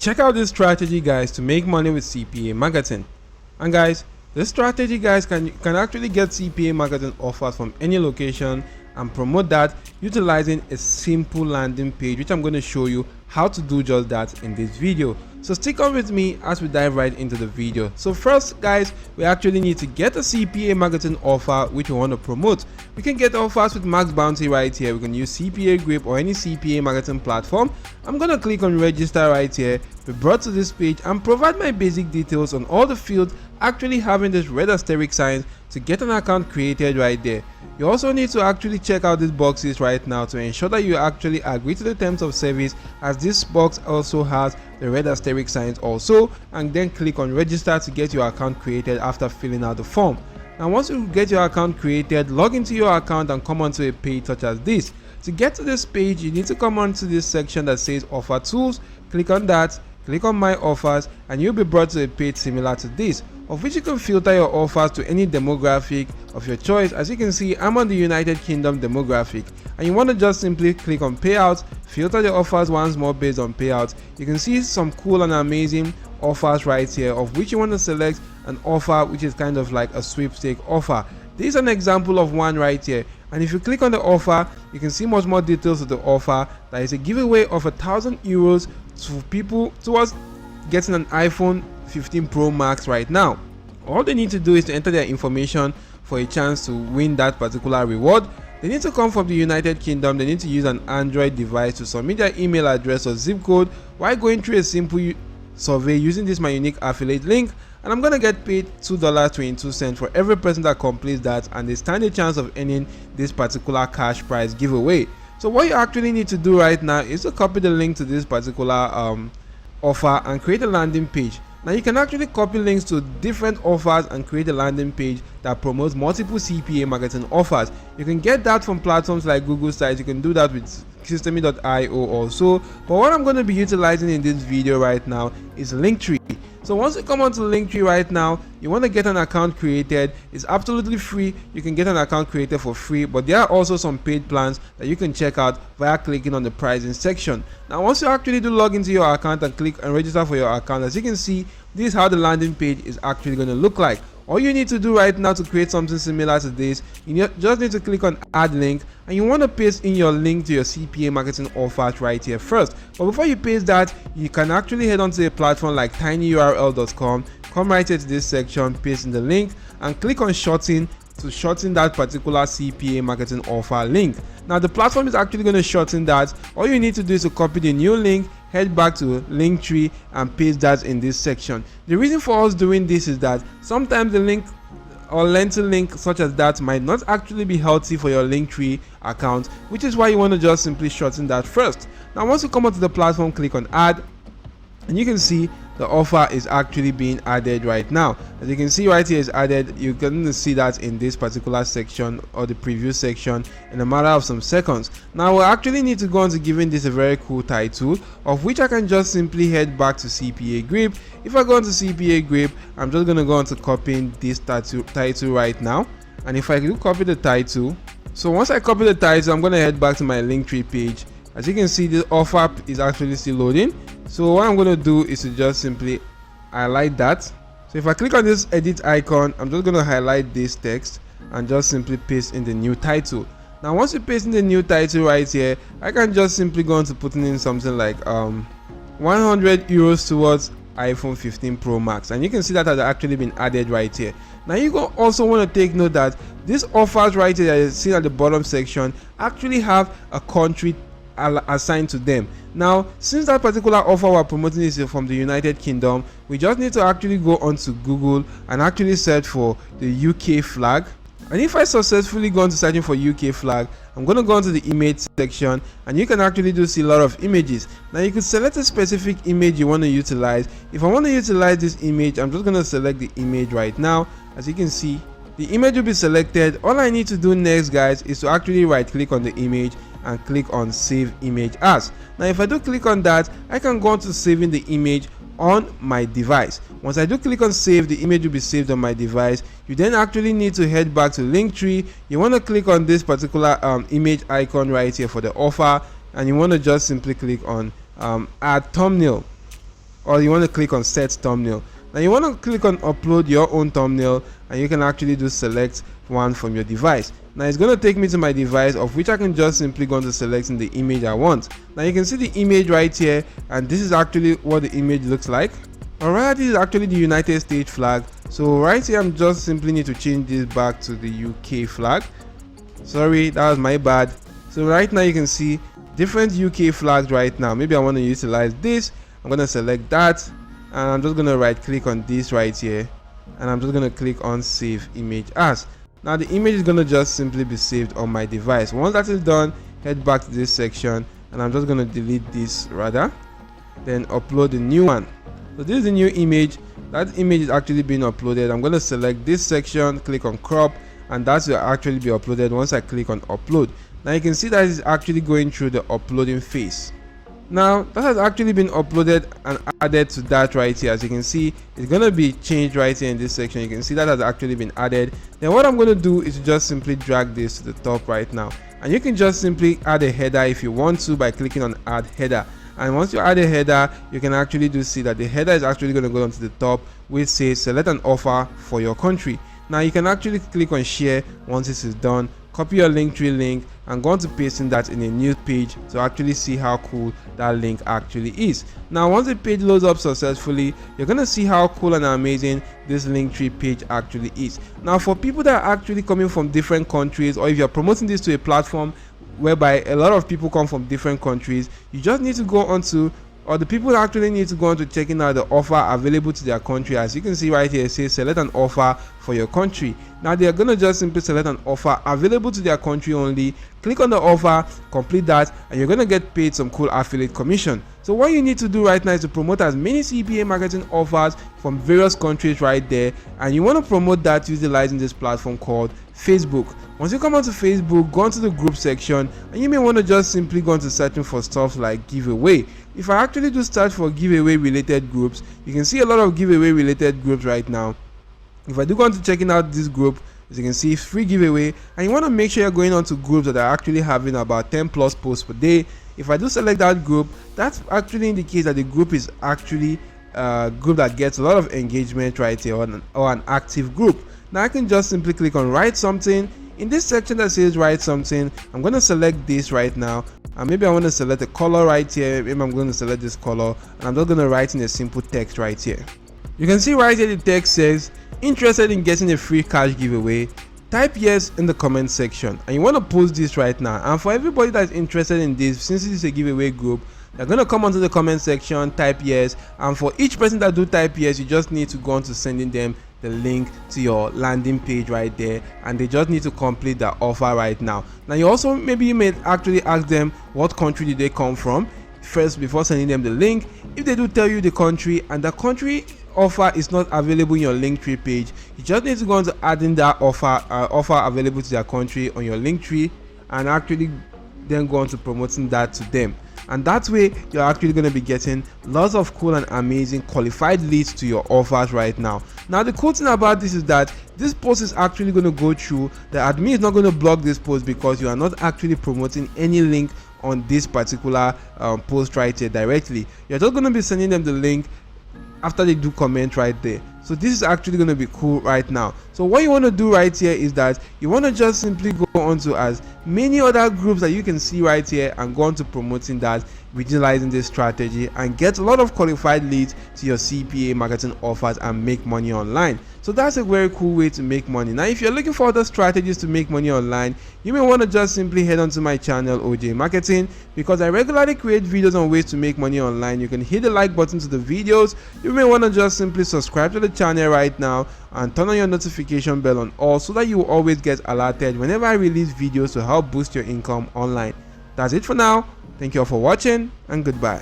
Check out this strategy, guys, to make money with CPA marketing. And guys, this strategy, guys, can actually get CPA marketing offers from any location and promote that utilizing a simple landing page, which I'm going to show you how to do just that in this video. So stick on with me as we dive right into the video. So first, guys, we actually need to get a CPA marketing offer which we want to promote. We can get offers with Max Bounty right here. We can use CPA Grip or any CPA marketing platform. I'm going to click on register right here, be brought to this page and provide my basic details on all the fields actually having this red asterisk sign to get an account created right there. You also need to actually check out these boxes right now to ensure that you actually agree to the terms of service, as this box also has the red asterisk signs also, and then click on register to get your account created after filling out the form. Now once you get your account created, log into your account and come onto a page such as this. To get to this page, you need to come onto this section that says offer tools, click on that, click on my offers, and you'll be brought to a page similar to this, of which you can filter your offers to any demographic of your choice. As you can see, I'm on the United Kingdom demographic, and you want to just simply click on payouts, filter the offers once more based on payouts. You can see some cool and amazing offers right here, of which you want to select an offer which is kind of like a sweepstake offer. This is an example of one right here, and if you click on the offer, you can see much more details of the offer. That is a giveaway of €1,000 to people towards getting an iPhone 15 Pro Max right now. All they need to do is to enter their information for a chance to win that particular reward. They need to come from the United Kingdom. They need to use an Android device to submit their email address or zip code while going through a simple survey using this my unique affiliate link, and I'm gonna get paid $2.22 for every person that completes that, and they stand a chance of earning this particular cash prize giveaway. So what you actually need to do right now is to copy the link to this particular offer and create a landing page. Now you can actually copy links to different offers and create a landing page that promotes multiple CPA marketing offers. You can get that from platforms like Google Sites. You can do that with Systemy.io also, but what I'm going to be utilizing in this video right now is Linktree. So once you come onto Linktree right now, you want to get an account created. It's absolutely free. You can get an account created for free, but there are also some paid plans that you can check out via clicking on the pricing section. Now once you actually do log into your account and click and register for your account, as you can see, this is how the landing page is actually going to look like. All you need to do right now to create something similar to this, you just need to click on add link, and you want to paste in your link to your CPA marketing offers right here first. But before you paste that, you can actually head onto a platform like tinyurl.com, come right here to this section, paste in the link, and click on shorten to shorten that particular CPA marketing offer link. Now the platform is actually going to shorten that. All you need to do is to copy the new link, head back to Linktree and paste that in this section. The reason for us doing this is that sometimes the link or lengthy link such as that might not actually be healthy for your Linktree account, which is why you want to just simply shorten that first. Now once you come onto the platform, click on add, and you can see the offer is actually being added right now. As you can see right here is added. You're going to see that in this particular section or the preview section in a matter of some seconds. Now we actually need to go on to giving this a very cool title, of which I can just simply head back to CPA Grip. If I go into CPA Grip, I'm just going to go on to copying this title right now, and if I do copy the title, so once I copy the title, I'm going to head back to my Linktree page. As you can see, the offer is actually still loading. So what I'm going to do is to just simply highlight that. So if I click on this edit icon, I'm just going to highlight this text and just simply paste in the new title. Now once you paste in the new title right here, I can just simply go on to putting in something like €100 towards iPhone 15 Pro Max, and you can see that has actually been added right here. Now you also want to take note that these offers right here that you see at the bottom section actually have a country assigned to them. Now since that particular offer we're promoting is from the United Kingdom, we just need to actually go onto Google and actually search for the UK flag. And if I successfully go into searching for UK flag, I'm going to go into the image section, and you can actually see a lot of images. Now you could select a specific image you want to utilize. If I want to utilize this image, I'm just going to select the image right now. As you can see, the image will be selected. All I need to do next, guys, is to actually right click on the image and click on save image as. Now if I do click on that, I can go on to saving the image on my device. Once I do click on save, the image will be saved on my device. You then actually need to head back to Linktree. You want to click on this particular image icon right here for the offer, and you want to just simply click on add thumbnail. or you want to click on set thumbnail. Now you want to click on upload your own thumbnail, and you can actually do select one from your device. Now it's going to take me to my device, of which I can just simply go into selecting the image I want. Now you can see the image right here, and this is actually what the image looks like. Alright, this is actually the United States flag. So right here I'm just simply need to change this back to the UK flag. Sorry, that was my bad. So right now you can see different UK flags right now. Maybe I want to utilize this. I'm going to select that, and I'm just going to right click on this right here, and I'm just going to click on save image as. Now the image is going to just simply be saved on my device. Once that is done, head back to this section, and I'm just going to delete this rather, then upload the new one. So this is the new image. That image is actually being uploaded. I'm going to select this section, click on crop, and that will actually be uploaded once I click on upload. Now you can see that it's actually going through the uploading phase. Now that has actually been uploaded and added to that right here. As you can see, it's going to be changed right here in this section. You can see that has actually been added. Then what I'm going to do is just simply drag this to the top right now, and you can just simply add a header if you want to by clicking on add header. And once you add a header, you can actually do see that the header is actually going to go onto the top, which says select an offer for your country. Now you can actually click on share once this is done, copy your Linktree link, and go on to pasting that in a new page to actually see how cool that link actually is. Now once the page loads up successfully, you're going to see how cool and amazing this Linktree page actually is. Now for people that are actually coming from different countries, or if you're promoting this to a platform whereby a lot of people come from different countries, you just need to go onto, or the people actually need to go on to checking out the offer available to their country. As you can see right here, it says select an offer for your country. Now they are going to just simply select an offer available to their country only, click on the offer, complete that, and you're going to get paid some cool affiliate commission. So what you need to do right now is to promote as many CPA marketing offers from various countries right there, and you want to promote that utilizing this platform called Facebook. Once you come onto Facebook, go onto the group section, and you may want to just simply go into searching for stuff like giveaway. If I actually do search for giveaway related groups, you can see a lot of giveaway related groups right now. If I do go on to checking out this group, as you can see, free giveaway, and you want to make sure you're going on to groups that are actually having about 10 plus posts per day. If I do select that group, that actually indicates that the group is actually a group that gets a lot of engagement right here, or an active group. Now I can just simply click on write something. In this section that says write something, I'm going to select this right now, and maybe I want to select a color right here. Maybe I'm going to select this color, and I'm just going to write in a simple text right here. You can see right here the text says, interested in getting a free cash giveaway? Type yes in the comment section, and you want to post this right now. And for everybody that's interested in this, since this is a giveaway group, they're going to come onto the comment section, type yes, and for each person that do type yes, you just need to go on to sending them the link to your landing page right there, and they just need to complete the offer right now. Now you also, maybe you may actually ask them what country did they come from first before sending them the link. If they do tell you the country, and the country offer is not available in your Linktree page, you just need to go on to adding that offer available to their country on your Linktree, and actually then go on to promoting that to them. And that way you're actually going to be getting lots of cool and amazing qualified leads to your offers right now. Now the cool thing about this is that this post is actually going to go through, the admin is not going to block this post, because you are not actually promoting any link on this particular post right here directly. You're just going to be sending them the link after they do comment right there. So this is actually going to be cool right now. So what you want to do right here is that you want to just simply go on to as many other groups that you can see right here, and go on to promoting that, utilizing this strategy, and get a lot of qualified leads to your CPA marketing offers and make money online. So that's a very cool way to make money. Now if you're looking for other strategies to make money online, you may want to just simply head onto my channel OJ Marketing, because I regularly create videos on ways to make money online. You can hit the like button to the videos. You may want to just simply subscribe to the channel right now, and turn on your notification bell on all, so that you will always get alerted whenever I release videos to help boost your income online. That's it for now. Thank you all for watching, and goodbye.